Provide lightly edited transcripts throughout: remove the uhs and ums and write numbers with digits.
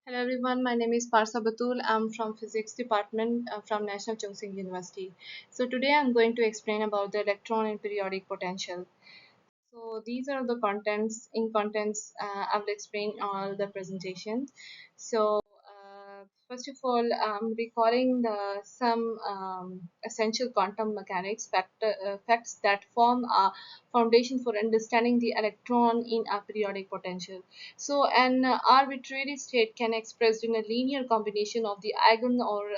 Hello everyone, my name is Parsa Batul. I'm from Physics Department from National Chung Sing University. So today I'm going to explain about the electron and periodic potential. So these are the contents. In contents, I will explain all the presentation. First of all, I'm recalling some essential quantum mechanics facts that form a foundation for understanding the electron in a periodic potential. So an arbitrary state can expressed in a linear combination of the eigen or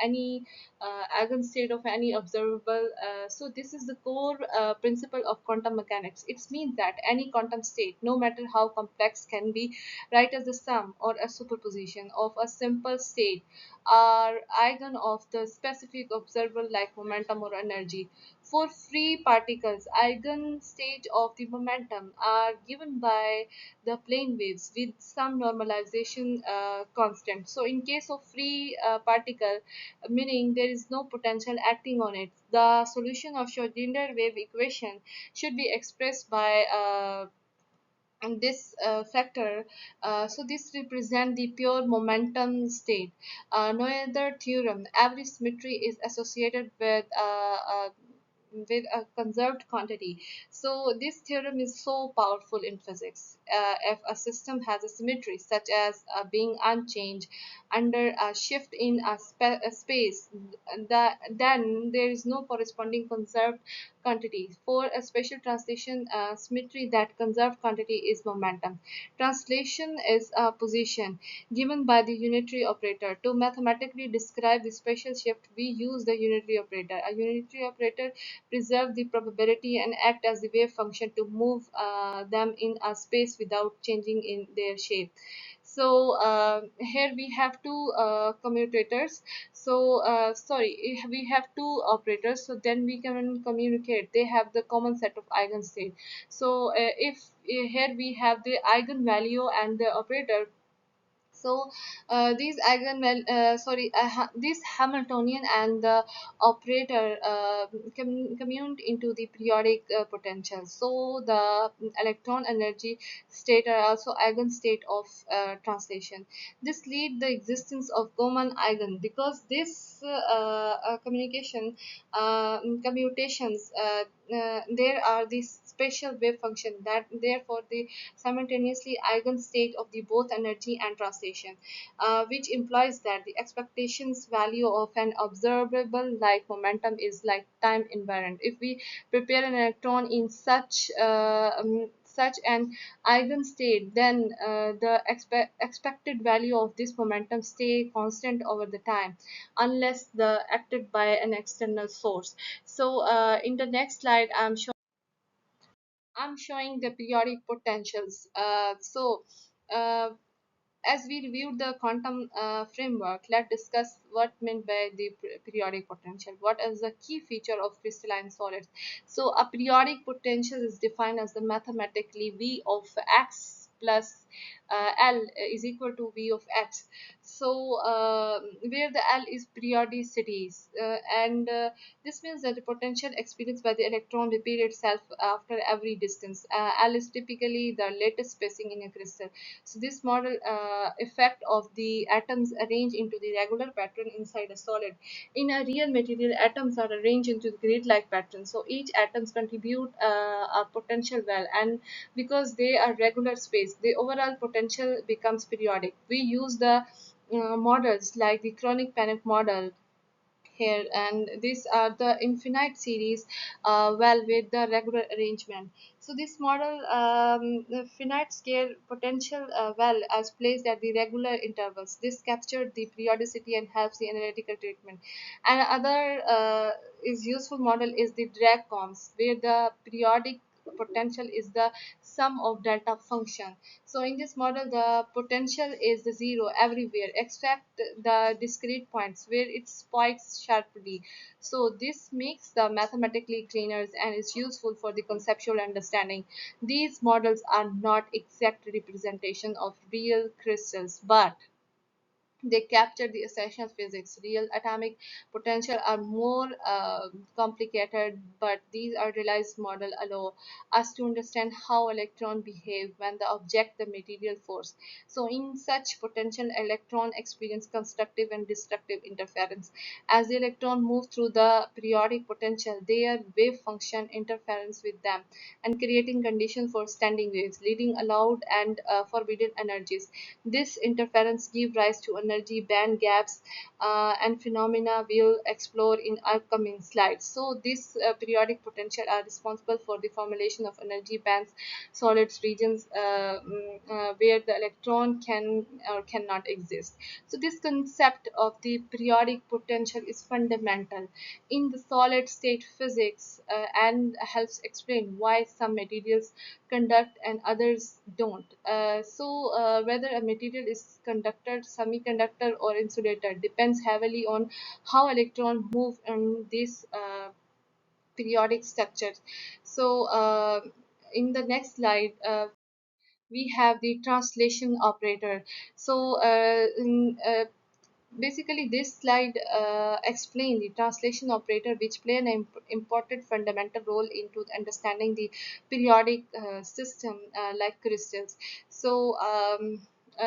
any eigenstate of any observable. So this is the core principle of quantum mechanics. It means that any quantum state, no matter how complex, can be right as the sum or a superposition of a simple state are eigen of the specific observable like momentum or energy. For free particles, eigenstate of the momentum are given by the plane waves with some normalization constant. So in case of free particle, meaning there is no potential acting on it, the solution of Schrodinger wave equation should be expressed by and this factor. So this represent the pure momentum state. No other theorem every symmetry is associated with a conserved quantity. So this theorem is so powerful in physics. If a system has a symmetry such as being unchanged under a shift in a space, then there is no corresponding conserved quantity. For a special translation symmetry, that conserved quantity is momentum. Translation is a position given by the unitary operator. To mathematically describe the special shift, we use the unitary operator. A unitary operator preserve the probability and act as the wave function to move them in a space without changing in their shape. So here we have two commutators. So sorry, we have two operators, so then we can communicate. They have the common set of eigenstate. So if here we have the eigenvalue and the operator. So these this Hamiltonian and the operator communed into the periodic potential. So the electron energy state are also eigenstate of translation. This lead the existence of common eigen because this communication commutations there are these special wave function that therefore the simultaneously eigenstate of the both energy and translation, which implies that the expectations value of an observable like momentum is like time invariant. If we prepare an electron in such an eigenstate, then the expected value of this momentum stay constant over the time unless the acted by an external source. So in the next slide, I'm showing the periodic potentials. Uh, as we reviewed the quantum framework, let's discuss what meant by the periodic potential. What is the key feature of crystalline solids? So, a periodic potential is defined as the mathematically V of x plus L is equal to V of x. So, where the L is periodicities, and this means that the potential experienced by the electron repeat itself after every distance. L is typically the latest spacing in a crystal. So this model effect of the atoms arranged into the regular pattern inside a solid. In a real material, atoms are arranged into the grid-like pattern. So each atoms contribute a potential well, and because they are regular space, the overall potential becomes periodic. We use the models like the chronic panic model here, and these are the infinite series well with the regular arrangement. So this model the finite scale potential well as placed at the regular intervals. This captured the periodicity and helps the analytical treatment. And other is useful model is the drag comps where the periodic potential is the sum of delta function. So in this model, the potential is the zero everywhere except the discrete points where it spikes sharply. So this makes the mathematically cleaner and is useful for the conceptual understanding. These models are not exact representation of real crystals, but they capture the essential physics. Real atomic potential are more complicated, but these idealized model allow us to understand how electrons behave when they object the material force. So, in such potential, electron experience constructive and destructive interference. As the electron move through the periodic potential, their wave function interference with them and creating conditions for standing waves, leading allowed and forbidden energies. This interference gives rise to energy band gaps and phenomena we'll explore in upcoming slides. So, these periodic potential are responsible for the formulation of energy bands, solids regions where the electron can or cannot exist. So, this concept of the periodic potential is fundamental in the solid state physics and helps explain why some materials conduct and others don't. Whether a material is conductor, semiconductor, or insulator depends heavily on how electrons move in these periodic structures. So, in the next slide, we have the translation operator. So, basically, this slide explains the translation operator, which play an important fundamental role into understanding the periodic system like crystals. So,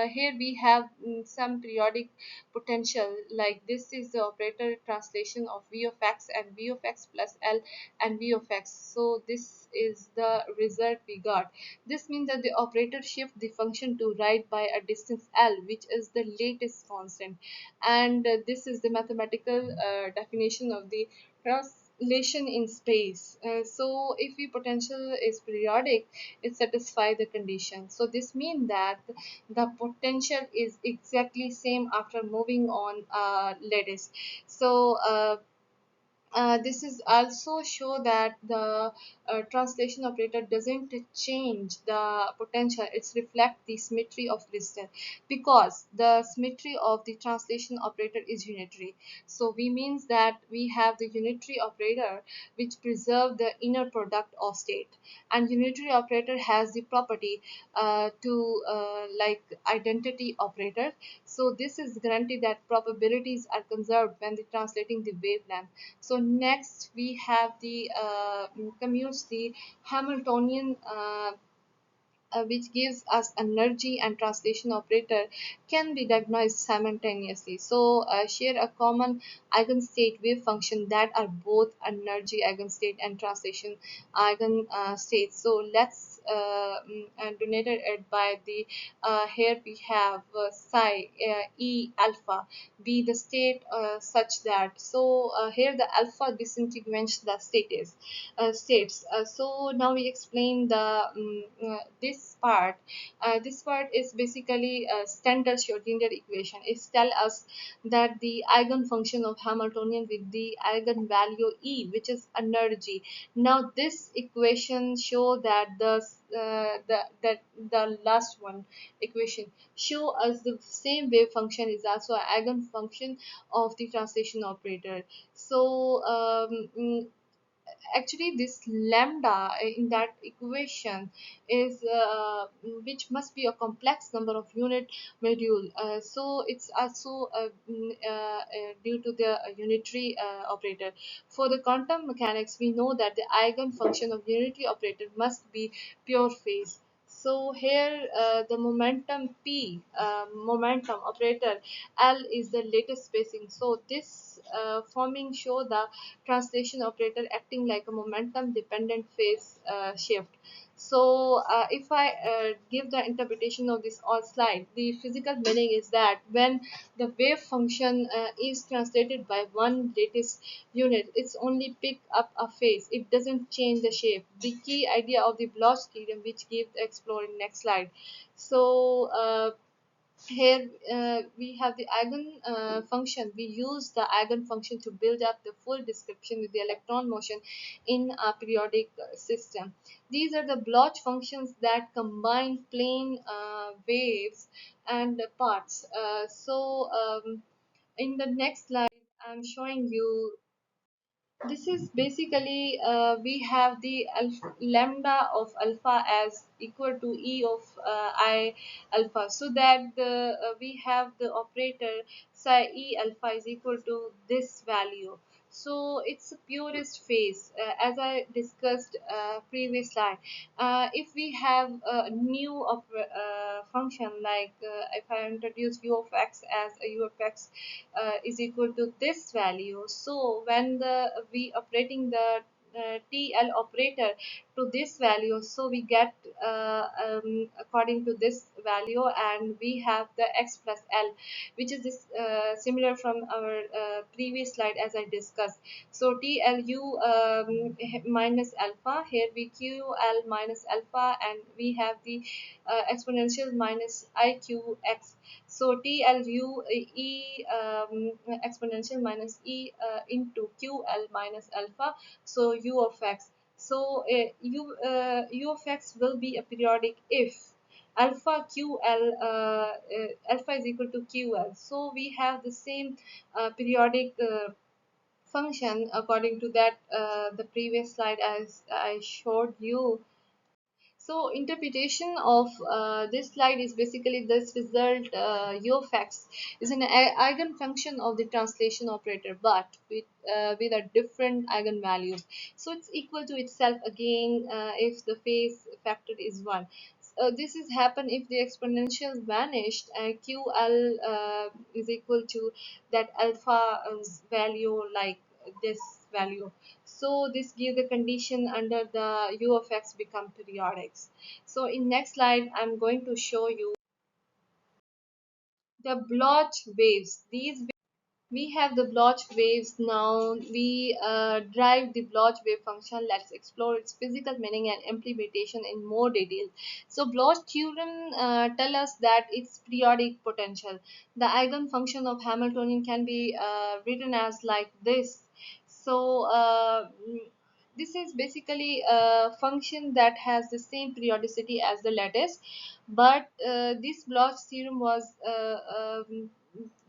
here we have some periodic potential, like this is the operator translation of v of x and v of x plus l and v of x. So this is the result we got. This means that the operator shift the function to right by a distance l, which is the latest constant, and this is the mathematical definition of the translation in space. So if the potential is periodic, it satisfies the condition. So this means that the potential is exactly same after moving on lattice. So this is also show that the translation operator doesn't change the potential, it's reflect the symmetry of crystal, because the symmetry of the translation operator is unitary. So we means that we have the unitary operator which preserve the inner product of state, and unitary operator has the property to like identity operator. So this is guaranteed that probabilities are conserved when they translating the wavelength. So next we have the commutes the Hamiltonian which gives us energy and translation operator can be diagnosed simultaneously. So share a common eigenstate wave function that are both energy eigenstate and translation eigenstate. So let's donated it by the here we have psi e alpha be the state such that. So here the alpha distinguishes the states. So now we explain the this part. This part is basically a standard Schrodinger equation. It tells us that the eigenfunction of Hamiltonian with the eigenvalue E, which is energy. Now this equation show that the last one equation show us the same wave function is also an eigenfunction of the translation operator. So actually this lambda in that equation is which must be a complex number of unit module. So it's also due to the unitary operator. For the quantum mechanics, we know that the eigenfunction of unitary operator must be pure phase. So here the momentum p momentum operator l is the latest spacing. So this forming show the translation operator acting like a momentum dependent phase shift. So if I give the interpretation of this on slide, the physical meaning is that when the wave function is translated by one lattice unit, it's only pick up a phase, it doesn't change the shape. The key idea of the Bloch theorem, which gives exploring next slide. So here we have the eigen function. We use the eigen function to build up the full description with the electron motion in a periodic system. These are the Bloch functions that combine plane waves and parts. In the next slide I'm showing you This is basically we have the lambda of alpha as equal to e of I alpha, so that we have the operator psi e alpha is equal to this value. So it's the purest phase, as I discussed previous slide. If we have a new function, like if I introduce u of x as a u of x is equal to this value, so when the we operating the TL operator to this value, so we get according to this value, and we have the x plus L, which is this similar from our previous slide as I discussed. So TLU minus alpha, here we QL minus alpha, and we have the exponential minus IQX. So TLU E exponential minus E into QL minus alpha, so U of x. So U of x will be a periodic if alpha QL alpha is equal to QL. So we have the same periodic function according to that the previous slide as I showed you. So interpretation of this slide is basically this result u of x is an eigenfunction of the translation operator, but with a different eigenvalues. So it's equal to itself again if the phase factor is 1. This is happen if the exponential vanished and ql is equal to that alpha value, like this value. So this give the condition under the u of x become periodics. So in next slide I'm going to show you the Bloch waves. These we have the Bloch waves now. We drive the Bloch wave function. Let's explore its physical meaning and implementation in more detail. So Bloch theorem tell us that its periodic potential. The eigenfunction of Hamiltonian can be written as like this. So this is basically a function that has the same periodicity as the lattice, but this Bloch theorem was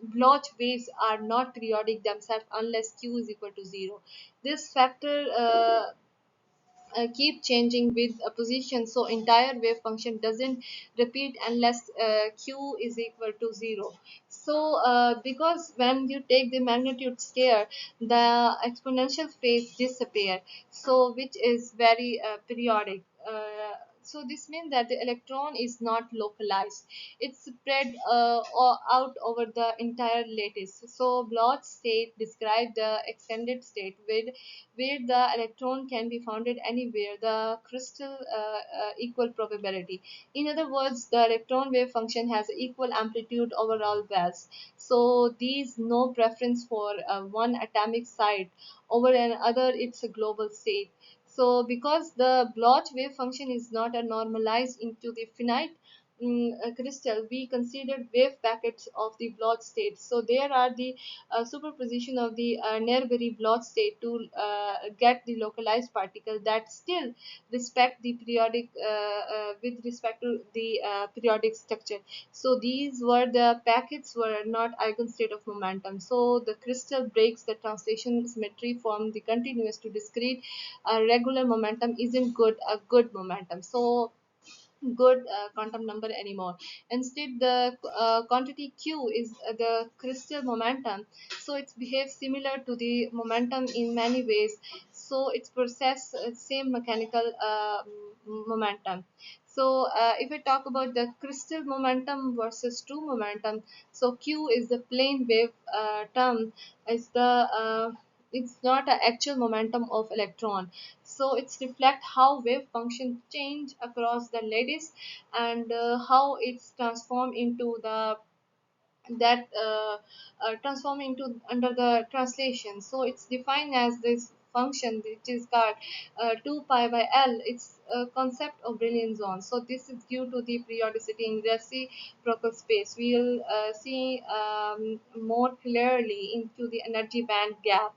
Bloch waves are not periodic themselves unless q is equal to 0. This factor keep changing with a position, so entire wave function doesn't repeat unless q is equal to 0. So because when you take the magnitude scale, the exponential phase disappear, so which is very periodic. So this means that the electron is not localized, it's spread out over the entire lattice. So Bloch state describe the extended state with where the electron can be found anywhere, the crystal equal probability. In other words, the electron wave function has equal amplitude over all bells. So these no preference for one atomic site over another, it's a global state. So because the Bloch wave function is not a normalized into the finite crystal, we considered wave packets of the Bloch state. So there are the superposition of the Nernberry Bloch state to get the localized particle that still respect the periodic with respect to the periodic structure. So these were the packets were not eigenstate of momentum. So the crystal breaks the translation symmetry from the continuous to discrete. Regular momentum isn't good a good momentum. So good quantum number anymore. Instead, the quantity q is the crystal momentum. So it behaves similar to the momentum in many ways. So it's process same mechanical momentum. So if I talk about the crystal momentum versus true momentum, so q is the plane wave term, is the it's not an actual momentum of electron. So it's reflect how wave function change across the lattice, and how it's transformed into the that transform into under the translation. So it's defined as this function which is called 2 pi by L. It's a concept of brilliant zone. So this is due to the periodicity in reciprocal space. We'll see more clearly into the energy band gap.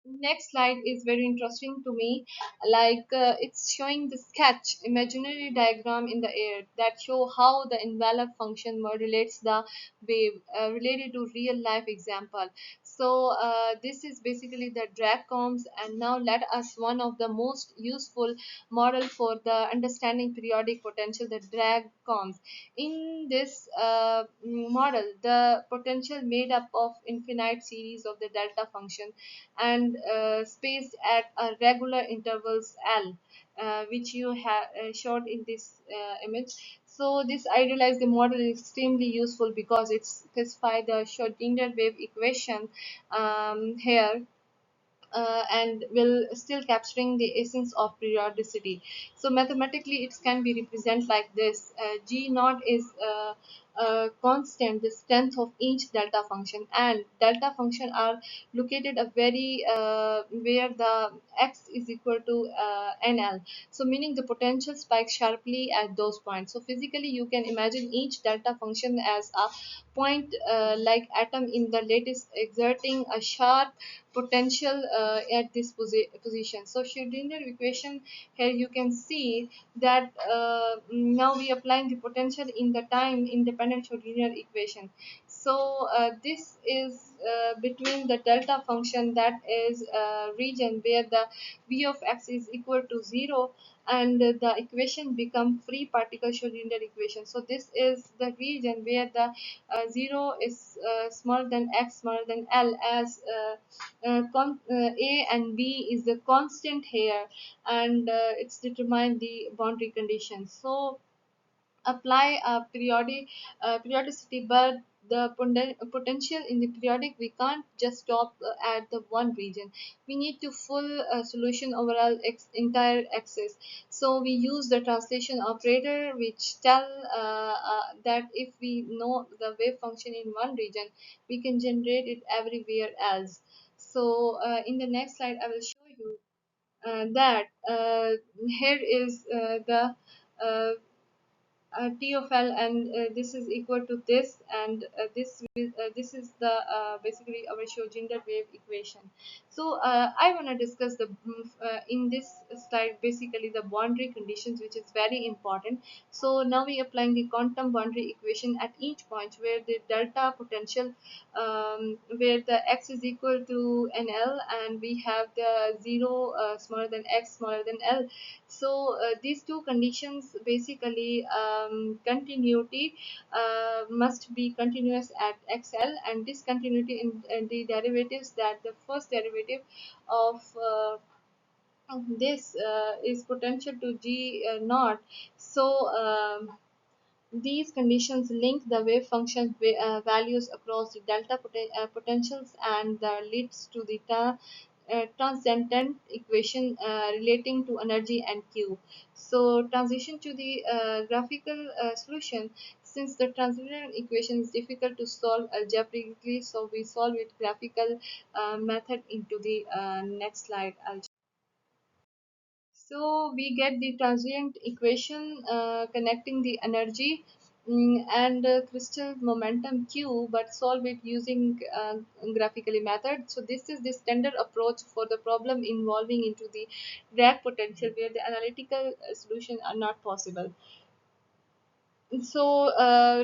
Next slide is very interesting to me, like it's showing the sketch imaginary diagram in the air that show how the envelope function modulates the wave related to real life example. So this is basically the drag comps, and now let us one of the most useful model for the understanding periodic potential, the drag comps. In this model, the potential made up of infinite series of the delta function and spaced at regular intervals L, which you have showed in this image. So this idealized model is extremely useful because it specifies the Schrodinger wave equation here, and will still capturing the essence of periodicity. So mathematically it can be represented like this: g naught is constant, the strength of each delta function, and delta function are located a very where the x is equal to nl, so meaning the potential spikes sharply at those points. So physically you can imagine each delta function as a point like atom in the lattice exerting a sharp potential at this position. So Schrodinger equation, here you can see that now we applying the potential in the time independent Schrodinger equation. So this is between the delta function, that is region where the v of x is equal to 0, and the equation become free particle Schrodinger equation. So this is the region where the 0 is smaller than x smaller than l, as a and b is the constant here, and it's determined the boundary conditions. So apply a periodicity, but the potential in the periodic, we can't just stop at the one region. We need to full solution overall entire axis. So we use the translation operator, which tell that if we know the wave function in one region, we can generate it everywhere else. So in the next slide I will show you that here is the uh, T of L, and this is equal to this, and this is the basically our Schrodinger wave equation. So I want to discuss the in this slide basically the boundary conditions, which is very important. So now we applying the quantum boundary equation at each point where the delta potential, where the x is equal to nl, and we have the 0 smaller than x smaller than l. So these two conditions basically, continuity must be continuous at xl, and discontinuity in the derivatives, that the first derivative of this is potential to g naught. So these conditions link the wave function values across the delta potentials, and leads to the transcendent equation relating to energy and q. So transition to the graphical solution. Since the transcendent equation is difficult to solve algebraically, so we solve it graphical method into the next slide. So we get the transient equation connecting the energy, and crystal momentum q, but solve it using graphically method. So this is the standard approach for the problem involving into the drag potential, where the analytical solution are not possible. So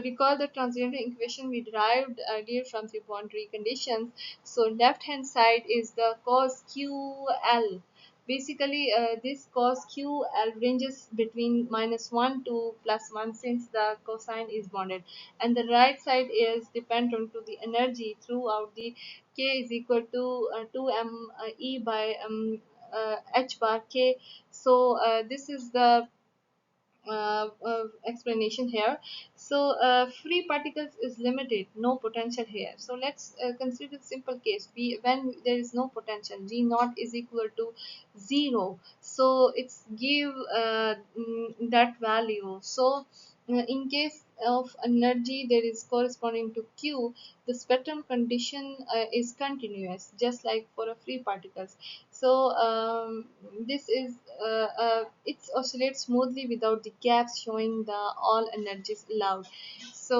recall the transient equation we derived earlier from the boundary conditions. So left hand side is the cos QL. Basically, this cos QL ranges between -1 to +1, since the cosine is bounded, and the right side is dependent to the energy throughout the k is equal to 2m e by h bar k. So this is the explanation here. So free particles is limited, no potential here. So let's consider simple case. When there is no potential, g naught is equal to 0. So it's give that value. So in case of energy, there is corresponding to q, the spectrum condition is continuous, just like for a free particles. So this is it oscillates smoothly without the gaps, showing the all energies allowed. So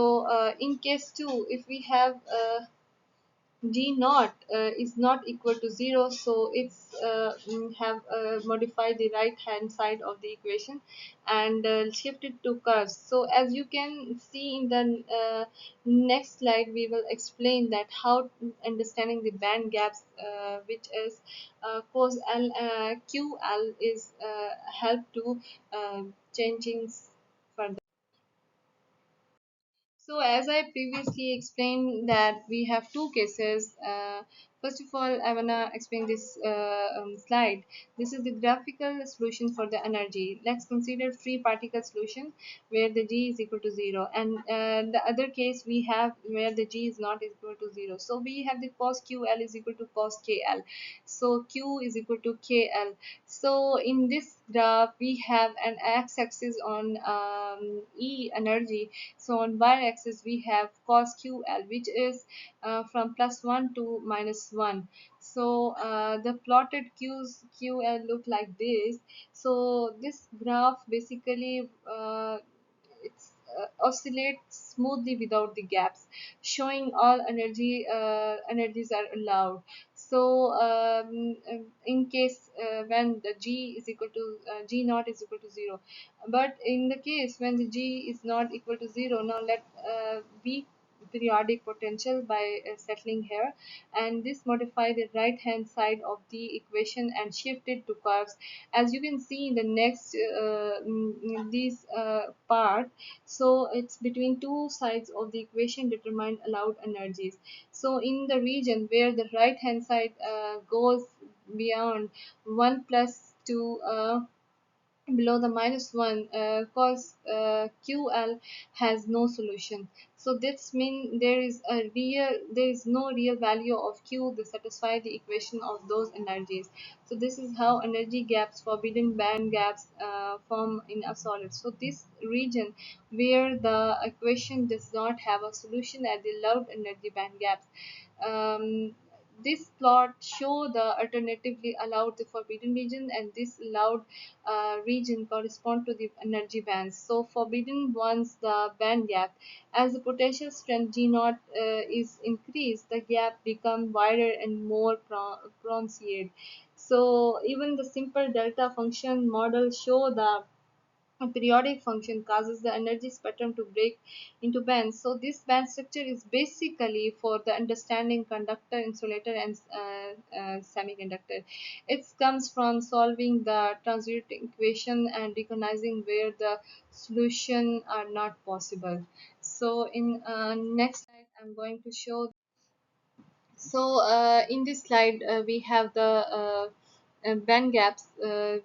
in case 2, if we have G naught is not equal to 0, so it's have modified the right hand side of the equation and shifted to curves. So as you can see in the next slide, we will explain that how understanding the band gaps, which is cos L QL, is help to changing further. So as I previously explained that we have two cases. First of all, I wanna explain this slide. This is the graphical solution for the energy. Let's consider free particle solution where the G is equal to 0, and the other case we have where the G is not equal to 0. So we have the cos QL is equal to cos KL. So Q is equal to KL. So in this graph we have an x-axis on E energy. So on y-axis we have cos QL, which is from +1 to -1. So the plotted QL look like this. So this graph basically it's oscillates smoothly without the gaps, showing all energies are allowed. So in case when the G is equal to G naught is equal to 0, but in the case when the G is not equal to 0, now let we periodic potential by settling here, and this modify the right hand side of the equation and shift it to curves. As you can see in the next this part, so it's between two sides of the equation determine allowed energies. So in the region where the right hand side goes beyond 1 plus 2 below the -1, cause QL has no solution. So this means there is no real value of Q to satisfy the equation of those energies. So this is how energy gaps, forbidden band gaps, form in a solid. So this region where the equation does not have a solution at the allowed energy band gaps. Um, this plot show the alternatively allowed the forbidden region, and this allowed region correspond to the energy bands. So forbidden ones the band gap. As the potential strength G naught is increased, the gap become wider and more pronunciated. So even the simple delta function model show the a periodic function causes the energy spectrum to break into bands. So this band structure is basically for the understanding conductor, insulator, and semiconductor. It comes from solving the transit equation and recognizing where the solution are not possible. So in next slide, I'm going to show. So in this slide, we have the band gaps,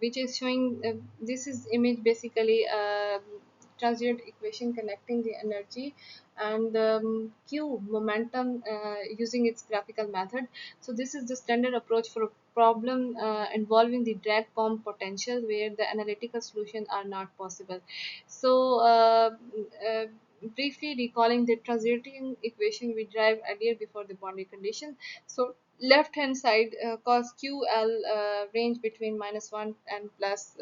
which is showing. This is image basically transient equation connecting the energy and Q momentum using its graphical method. So this is the standard approach for a problem involving the drag comb potential where the analytical solution are not possible. So uh, briefly recalling the transiting equation we derived earlier before the boundary condition. So left hand side cos QL range between -1 and plus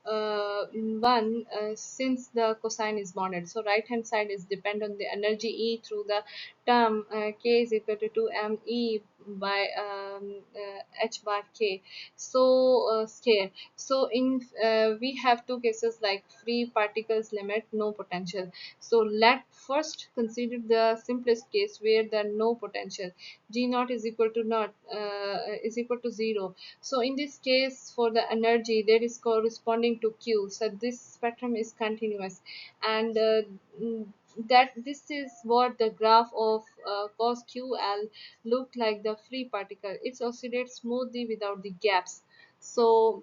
1 since the cosine is bounded. So right hand side is depend on the energy E through the term K is equal to 2 me by H bar K. So scale. So in we have two cases like free particles limit no potential. So let first consider the simplest case where there no potential. G naught is equal to not is equal to 0. So in this case for the energy that is corresponding to Q, so this spectrum is continuous, and mm, that this is what the graph of cos QL look like the free particle. It oscillates smoothly without the gaps. So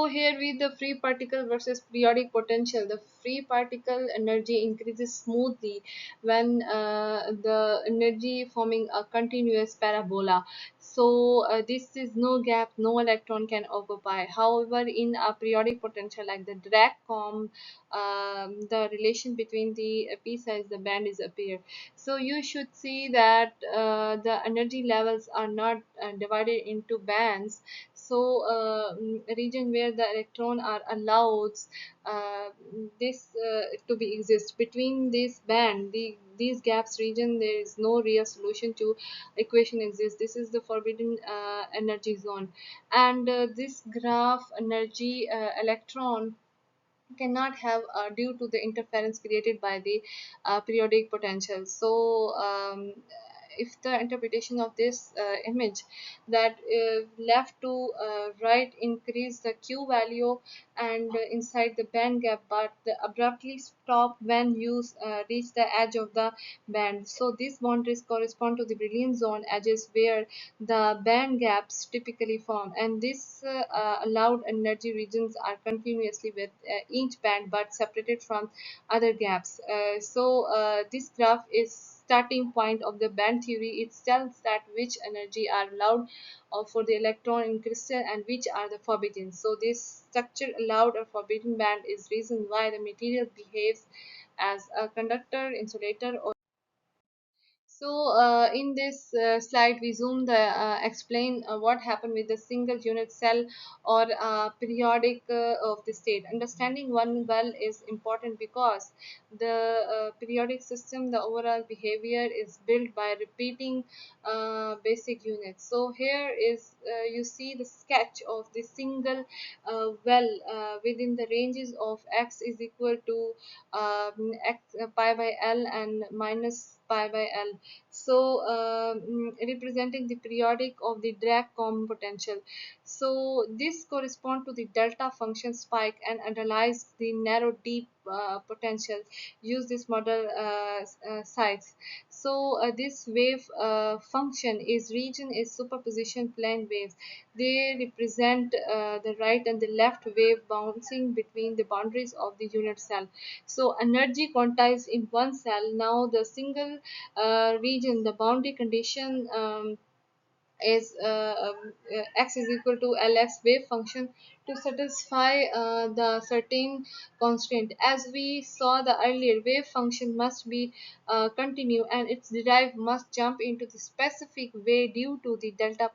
here with the free particle versus periodic potential, the free particle energy increases smoothly when the energy forming a continuous parabola. So this is no gap, no electron can occupy. However, in a periodic potential like the drag comb, the relation between the p size, the band is appear. So you should see that the energy levels are not divided into bands. also a region where the electron are allowed this to be exist between this band these gaps region. There is no real solution to equation exists. This is the forbidden energy zone. And this graph energy electron cannot have due to the interference created by the periodic potential. So if the interpretation of this image that left to right increase the q value and inside the band gap, but the abruptly stop when you reach the edge of the band. So these boundaries correspond to the brilliant zone edges where the band gaps typically form, and these allowed energy regions are continuously with each band but separated from other gaps. So this graph is starting point of the band theory. It tells that which energy are allowed for the electron in crystal and which are the forbidden. So this structure allowed or forbidden band is reason why the material behaves as a conductor, insulator, or so in this slide, we zoom the explain what happened with the single unit cell or periodic of the state. Understanding one well is important because the periodic system, the overall behavior is built by repeating basic units. So here is you see the sketch of the single well within the ranges of x is equal to x pi by l and minus pi by l. So representing the periodic of the Dirac-Common potential. So this correspond to the delta function spike and analyze the narrow deep potential. Use this model sites. So this wave function is region is superposition plane waves. They represent the right and the left wave bouncing between the boundaries of the unit cell. So energy quantized in one cell. Now the single region, the boundary condition is x is equal to lx wave function to satisfy the certain constraint. As we saw the earlier, wave function must be continue and its derive must jump into the specific way due to the delta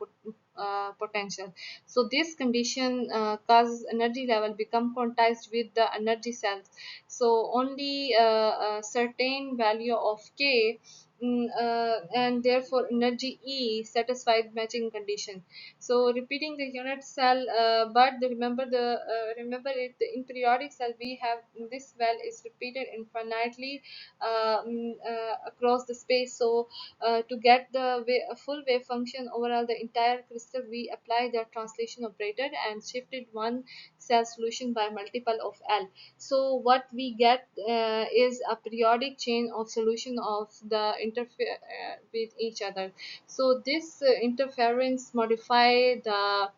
potential. So this condition causes energy level become quantized with the energy cells. So only a certain value of k and therefore energy E satisfied matching condition. So repeating the unit cell, but remember it in periodic cell we have this well is repeated infinitely across the space. So to get the full wave function overall the entire crystal, we apply the translation operator and shifted one cell solution by multiple of L. So what we get is a periodic chain of solution of the interfere with each other. So this interference modify the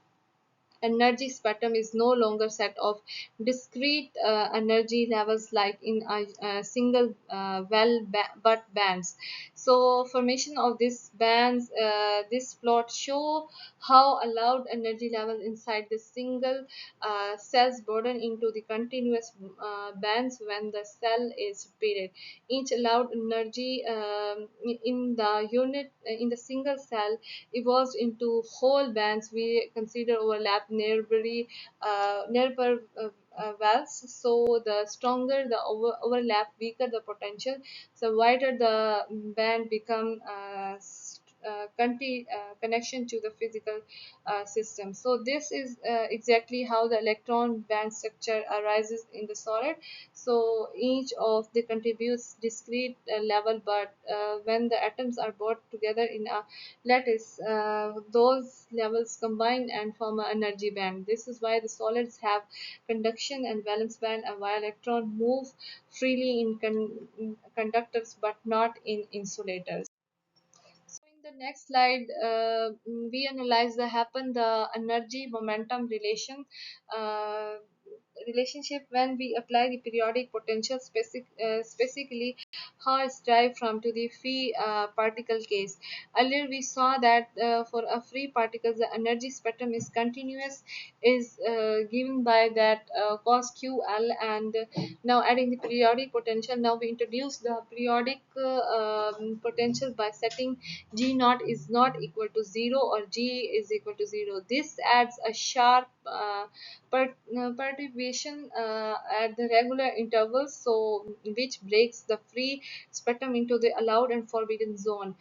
energy spectrum is no longer set of discrete energy levels like in a single but bands. So formation of these bands, this plot show how allowed energy level inside the single cells burden into the continuous bands when the cell is repeated. Each allowed energy in the unit in the single cell evolves into whole bands we consider overlap nearby valves. So the stronger the overlap, weaker the potential. So wider the band become connection to the physical system. So this is exactly how the electron band structure arises in the solid. So each of the contributes discrete level, but when the atoms are brought together in a lattice, those levels combine and form an energy band. This is why the solids have conduction and valence band, and while electrons move freely in conductors but not in insulators. So in the next slide, we analyze the happen the energy momentum relation. Uh, relationship when we apply the periodic potential specifically how it's derived from to the free particle case. Earlier we saw that for a free particle the energy spectrum is continuous, is given by that cos ql, and now adding the periodic potential, now we introduce the periodic potential by setting g naught is not equal to 0 or g is equal to 0. This adds a sharp perturbation at the regular intervals, so which breaks the free spectrum into the allowed and forbidden zone.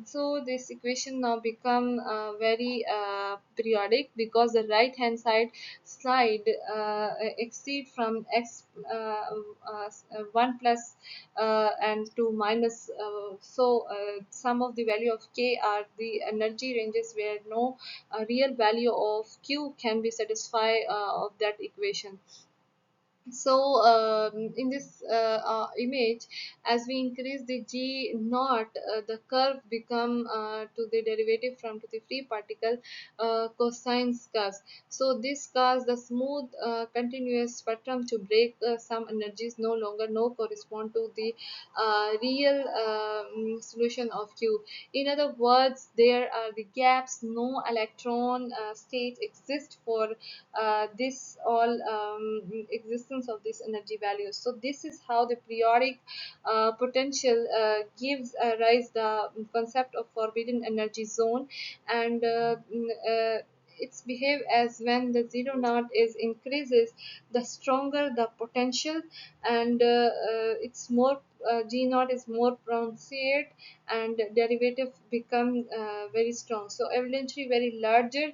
So this equation now become very periodic because the right hand side slide exceed from x 1 plus and 2 minus, some of the value of k are the energy ranges where no real value of q can be satisfied of that equation. So in this image, as we increase the g naught, the curve become to the derivative from to the free particle cosine curves. So this cause the smooth continuous spectrum to break some energies no longer no correspond to the real solution of q. In other words, there are the gaps, no electron states exist for this all existence of this energy values. So this is how the periodic potential gives rise the concept of forbidden energy zone, and it's behave as when the zero naught is increases, the stronger the potential, and it's more g naught is more pronunciate, and derivative become very strong. So evidently very larger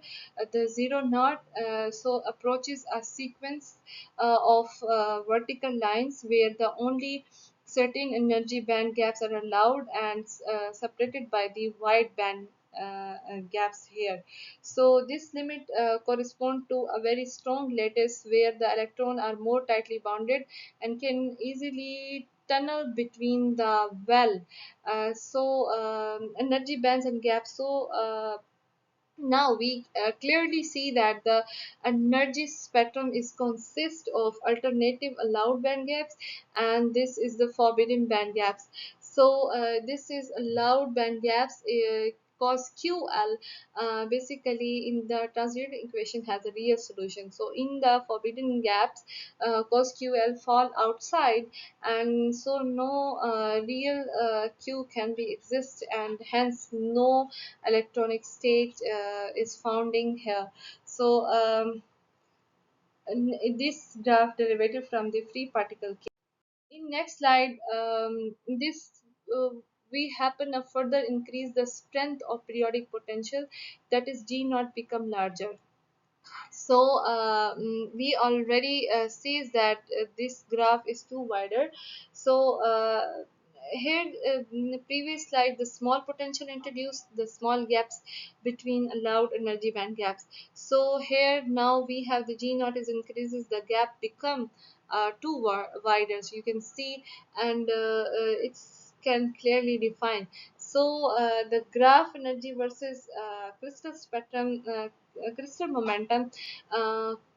the zero naught so approaches a sequence of vertical lines where the only certain energy band gaps are allowed and separated by the wide band gaps here. So this limit correspond to a very strong lattice where the electron are more tightly bounded and can easily tunnel between the well. Energy bands and gaps. So now we clearly see that the energy spectrum is consist of alternative allowed band gaps, and this is the forbidden band gaps. So this is allowed band gaps cause QL basically in the translated equation has a real solution. So in the forbidden gaps cause QL fall outside, and so no real Q can be exist, and hence no electronic state is founding here. So this graph derivative from the free particle case. In next slide, this uh, we happen to further increase the strength of periodic potential, that is g naught become larger. So we already sees that this graph is too wider. So here in the previous slide the small potential introduced the small gaps between allowed energy band gaps. So here now we have the g naught is increases, the gap become wider, so you can see, and it's can clearly define. So the graph energy versus crystal spectrum crystal momentum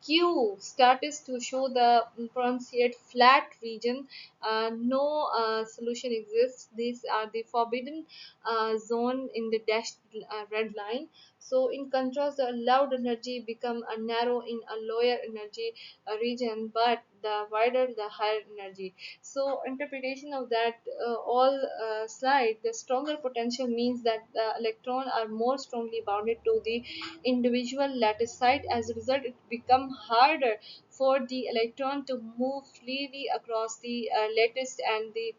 q started to show the pronunciate flat region, no solution exists. These are the forbidden zone in the dashed red line. So in contrast the allowed energy become a narrow in a lower energy region, but the wider the higher energy. So interpretation of that all slide, the stronger potential means that the electron are more strongly bounded to the individual lattice site. As a result, it become harder for the electron to move freely across the lattice, and the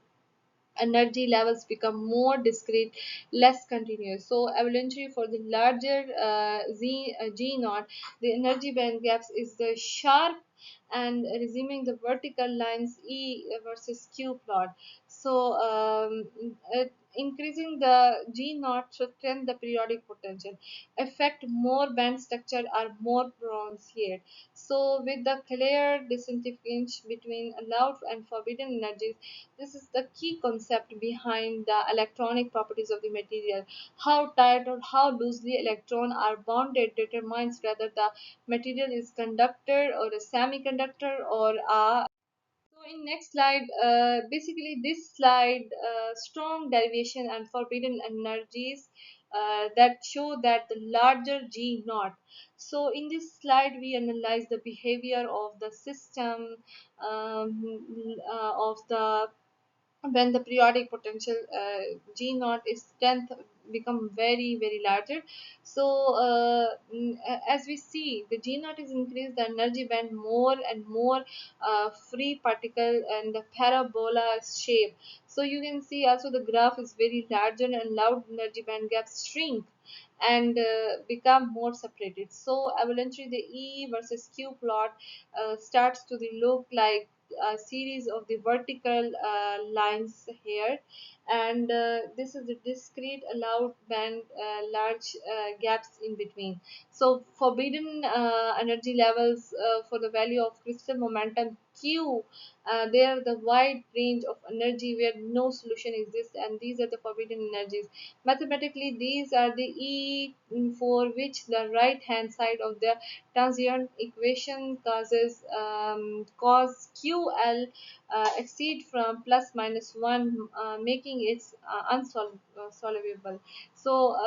energy levels become more discrete, less continuous. So eventually for the larger g naught, the energy band gaps is the sharp and resuming the vertical lines e versus q plot. So increasing the g naught strengthen the periodic potential, affect more band structure are more pronunciate. So with the clear distinction between allowed and forbidden energies, this is the key concept behind the electronic properties of the material. How tight or how loosely electrons are bonded determines whether the material is conductor or a semiconductor or a. So in next slide, basically this slide, strong derivation and forbidden energies that show that the larger G naught. So in this slide, we analyze the behavior of the system, of the when the periodic potential G naught is strength become very larger. So as we see, the G naught is increased, the energy band more and more free particle and the parabola shape. So you can see also the graph is very larger and loud energy band gaps shrink and become more separated. So eventually the E versus Q plot starts to the look like a series of the vertical lines here, and this is the discrete allowed band, large gaps in between. So forbidden energy levels for the value of crystal momentum Q, they are the wide range of energy where no solution exists, and these are the forbidden energies. Mathematically, these are the E for which the right hand side of the transient equation cause QL exceed from plus minus 1, making it unsolvable. So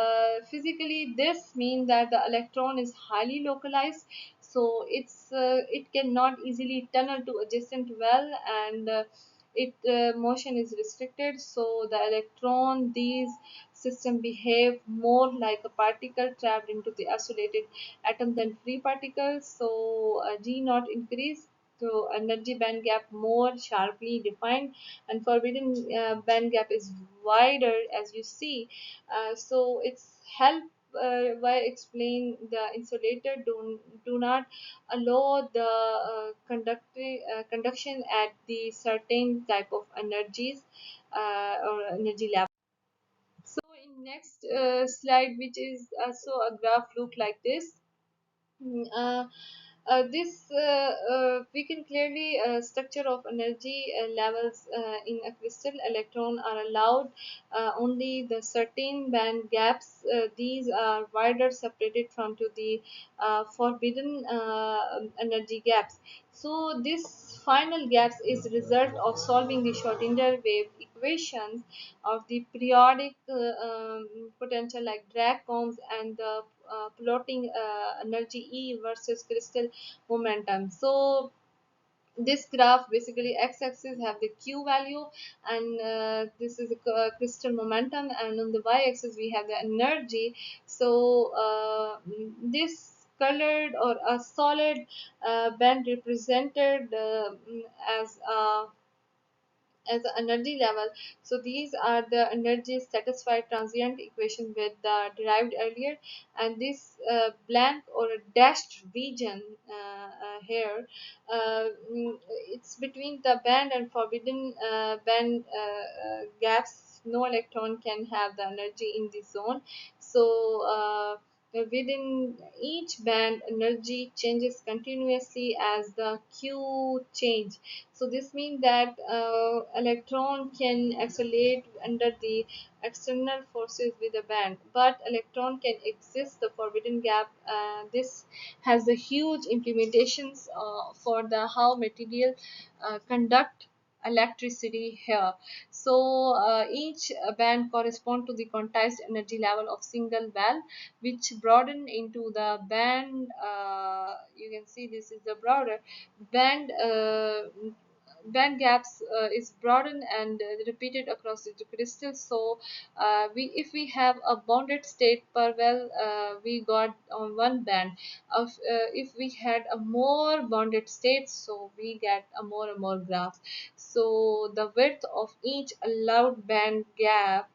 physically, this means that the electron is highly localized, so it cannot easily tunnel to adjacent well, and it motion is restricted. So the electron, these system behave more like a particle trapped into the isolated atom than free particles. So G naught increase, so energy band gap more sharply defined, and forbidden band gap is wider, as you see. So it's help why explain the insulator do not allow the conduction at the certain type of energies or energy level. So in next slide, which is also a graph look like this. Mm, this we can clearly structure of energy levels in a crystal. Electron are allowed only the certain band gaps. These are wider separated from to the forbidden energy gaps. So this final gaps is result of solving the Schrodinger wave equations of the periodic potential like drag combs and the plotting energy E versus crystal momentum. So this graph basically x-axis have the Q value, and this is the crystal momentum, and on the y-axis we have the energy. So this colored or a solid band represented as a as the energy level. So these are the energies satisfied transient equation with the derived earlier, and this blank or a dashed region here, it's between the band and forbidden band gaps. No electron can have the energy in this zone. So within each band, energy changes continuously as the Q change. So this means that electron can accelerate under the external forces with a band, but electron can exist the forbidden gap. This has the huge implementations for the how material conduct electricity here. So each band correspond to the quantized energy level of single band, which broaden into the band. You can see this is the broader band. Band gaps is broadened and repeated across the crystal. So we if we have a bounded state per well, we got on one band of if we had a more bounded state, so we get a more and more graphs. So the width of each allowed band gap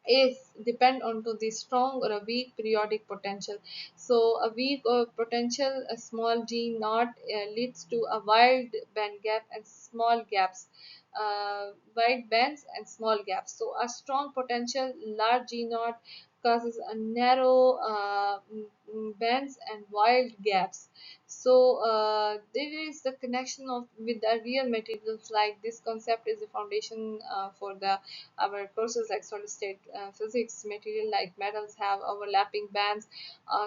is depend on to the strong or a weak periodic potential. So a weak or potential, a small G naught leads to a wide band gap and small gaps, wide bands and small gaps. So a strong potential large G naught causes a narrow bands and wide gaps. So there is the connection of with the real materials. Like this concept is the foundation for the our courses like solid state physics. Material like metals have overlapping bands,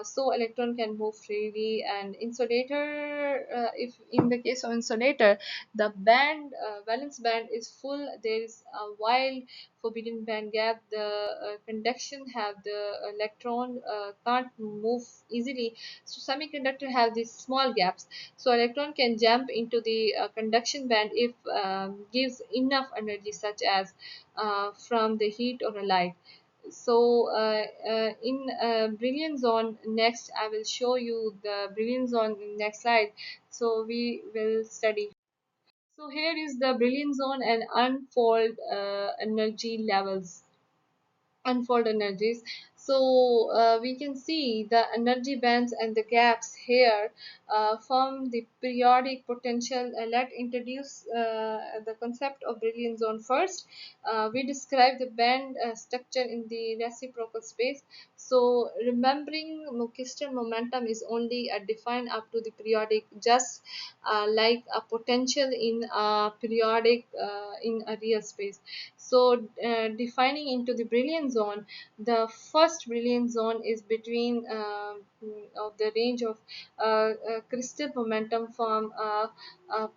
so electron can move freely. And insulator, if in the case of insulator, the band valence band is full. There is a wild forbidden band gap. The conduction have the electron can't move easily, so semiconductor have these small gaps, so electron can jump into the conduction band if gives enough energy, such as from the heat or a light. So in brilliant zone, next I will show you the brilliant zone in next slide, so we will study. So here is the brilliant zone and unfold energy levels, unfold energies. So we can see the energy bands and the gaps here from the periodic potential. Let's introduce the concept of brilliant zone first. We describe the band structure in the reciprocal space. So remembering crystal momentum is only defined up to the periodic, just like a potential in a periodic in a real space. So defining into the brilliant zone, the first brilliant zone is between of the range of crystal momentum from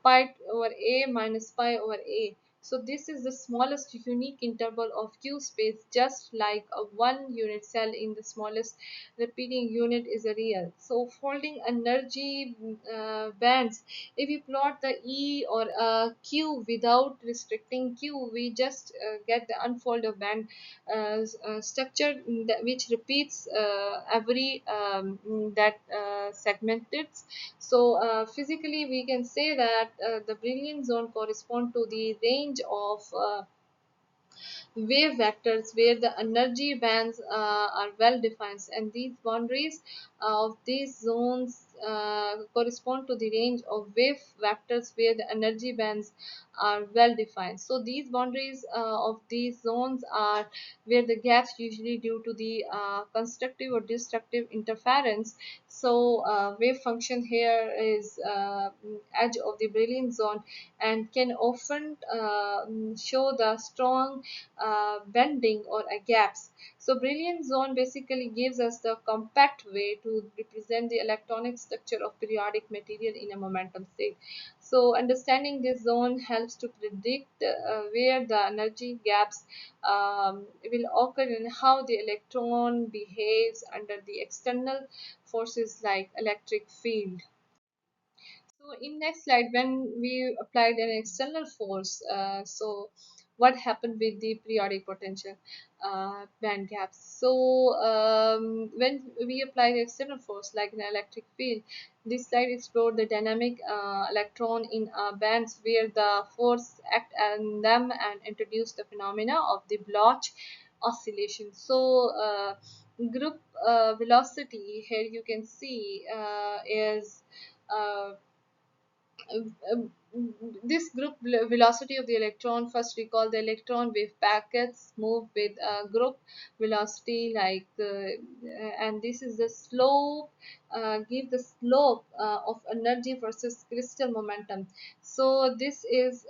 pi over a minus pi over a. So this is the smallest unique interval of Q space, just like a one unit cell in the smallest repeating unit is a real. So folding energy bands, if you plot the E or Q without restricting Q, we just get the unfolded band structure that, which repeats every that segmented. So physically we can say that the brilliant zone correspond to the range of wave vectors where the energy bands are well defined, and these boundaries of these zones correspond to the range of wave vectors where the energy bands are well defined. So these boundaries of these zones are where the gaps usually due to the constructive or destructive interference. So wave function here is edge of the brilliant zone and can often show the strong bending or gaps. So brilliant zone basically gives us the compact way to represent the electronic structure of periodic material in a momentum state. So understanding this zone helps to predict where the energy gaps will occur and how the electron behaves under the external forces like electric field. So in next slide, when we applied an external force, so what happened with the periodic potential band gaps? So when we apply the external force like an electric field, this slide explored the dynamic electron in bands where the force act on them and introduced the phenomena of the Bloch oscillation. So group velocity here you can see is uh, um, this group velocity of the electron. First recall the electron wave packets move with group velocity like and this is the slope, give the slope of energy versus crystal momentum. So this is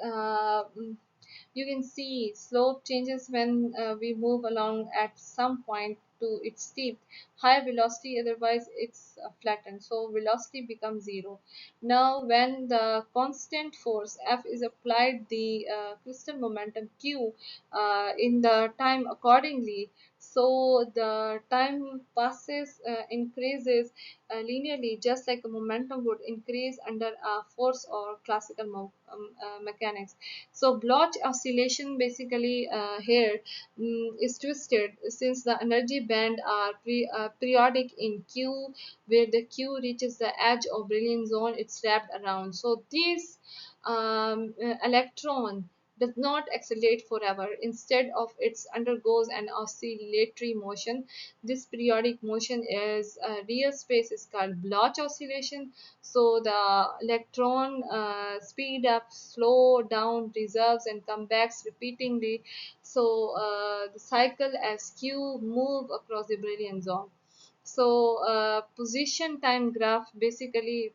you can see slope changes when we move along at some point to its steep higher velocity, otherwise it's flattened, so velocity becomes zero. Now when the constant force F is applied, the crystal momentum Q in the time accordingly, so the time passes increases linearly, just like a momentum would increase under a force or classical mechanics. So Bloch oscillation basically here is twisted since the energy band are periodic in Q, where the Q reaches the edge of brilliant zone, it's wrapped around. So this electron does not accelerate forever. Instead of it undergoes an oscillatory motion. This periodic motion is real space is called Bloch oscillation. So the electron speed up, slow down, reserves, and come back repeatedly. So the cycle as Q move across the brilliant zone. So position time graph basically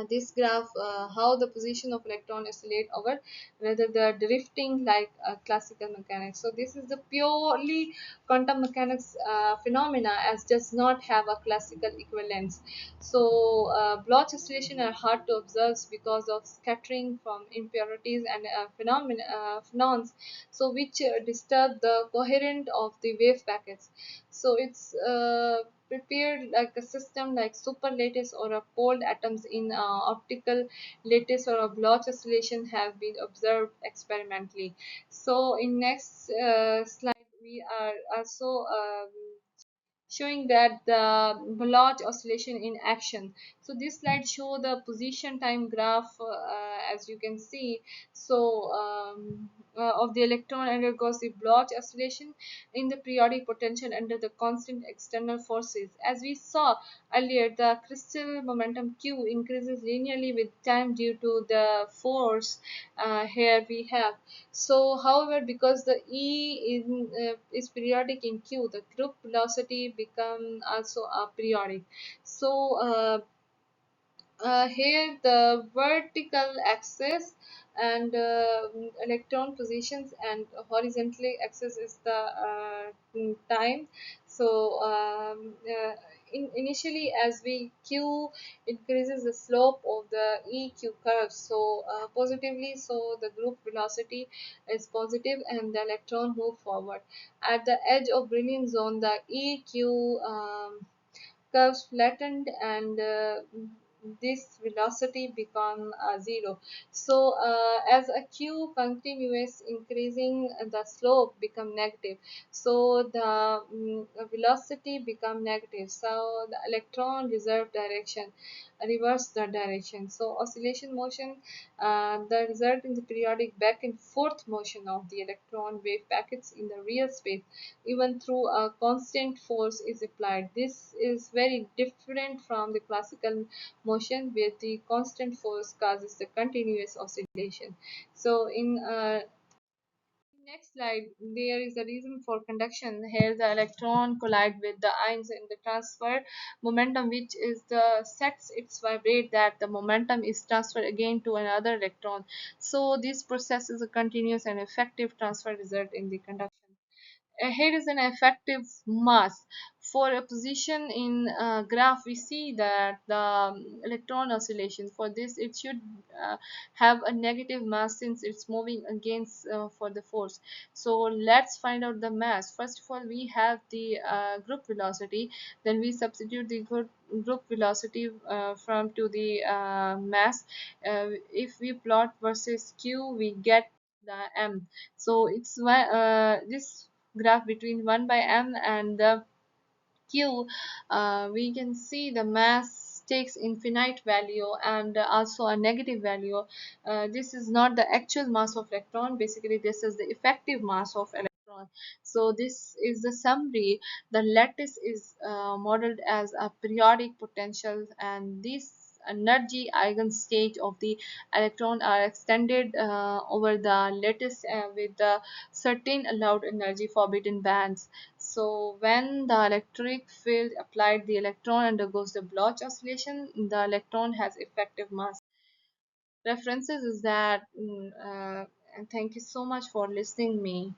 this graph how the position of electron oscillate over whether the drifting like classical mechanics. So this is the purely quantum mechanics phenomena as does not have a classical equivalence. So Bloch oscillation are hard to observe because of scattering from impurities and phenomenons, so which disturb the coherence of the wave packets. So it's prepared like a system like super lattice or a cold atoms in optical lattice or a Bloch oscillation have been observed experimentally. So in next slide we are also showing that the Bloch oscillation in action. So this slide show the position time graph as you can see. So of the electron undergoes the Bloch oscillation in the periodic potential under the constant external forces. As we saw earlier, the crystal momentum q increases linearly with time due to the force here we have. So, however, because the is periodic in Q, the group velocity become also a periodic. So, here the vertical axis and electron positions and horizontally axis is the time. So initially as we q increases the slope of the eq curve, so positively, so the group velocity is positive and the electron move forward. At the edge of brilliant zone, the eq curves flattened and this velocity become zero. So as a q continuous increasing, the slope become negative, so the velocity become negative, so the electron reserve direction reverse the direction. So oscillation motion the result in the periodic back and forth motion of the electron wave packets in the real space even through a constant force is applied. This is very different from the classical motion where the constant force causes the continuous oscillation. So in next slide, there is a reason for conduction. Here the electron collide with the ions in the transfer momentum, which is the sets its vibrate that the momentum is transferred again to another electron. So this process is a continuous and effective transfer result in the conduction. Here is an effective mass. For a position in graph, we see that the electron oscillation, for this it should have a negative mass since it's moving against for the force. So let's find out the mass. First of all, we have the group velocity, then we substitute the group velocity from to the mass. If we plot versus q, we get the m. So it's this graph between 1 by m and the q, we can see the mass takes infinite value and also a negative value. This is not the actual mass of electron, basically this is the effective mass of electron. So this is the summary. The lattice is modeled as a periodic potential, and this energy eigenstate of the electron are extended over the lattice with the certain allowed energy forbidden bands. So when the electric field applied the electron undergoes the Bloch oscillation, the electron has effective mass. References is that and thank you so much for listening me.